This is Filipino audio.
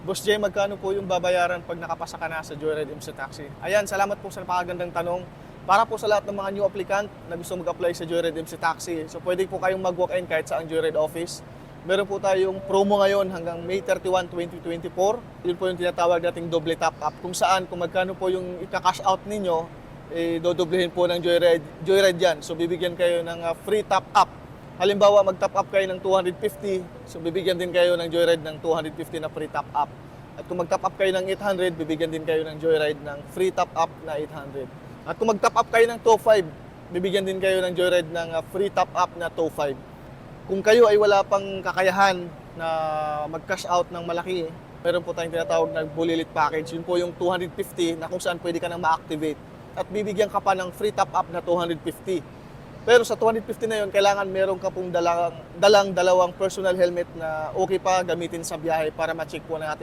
Boss Jay, magkano po yung babayaran pag nakapasa ka na sa Joyride MC Taxi? Ayan, salamat po sa napakagandang tanong. Para po sa lahat ng mga new applicant na gusto mag-apply sa Joyride MC Taxi, so pwede po kayong mag-walk-in kahit sa ang Joyride office. Meron po tayong promo ngayon hanggang May 31, 2024. Yun po yung tinatawag nating doble top-up. Kung saan, kung magkano po yung ika-cash out ninyo, dodoblehin po ng Joyride yan. So bibigyan kayo ng free top-up. Halimbawa, mag-top up kayo ng 250, so bibigyan din kayo ng Joyride ng 250 na free top up. At kung mag-top up kayo ng 800, bibigyan din kayo ng Joyride ng free top up na 800. At kung mag-top up kayo ng 25, bibigyan din kayo ng Joyride ng free top up na 25. Kung kayo ay wala pang kakayahan na mag-cash out ng malaki, meron po tayong tinatawag na bulilit package. Yun po yung 250 na kung saan pwede ka nang ma-activate. At bibigyan ka pa ng free top up na 250. Pero sa 250 na yun, kailangan meron ka pong dalang dalawang personal helmet na okay pa gamitin sa biyahe para ma-check po natin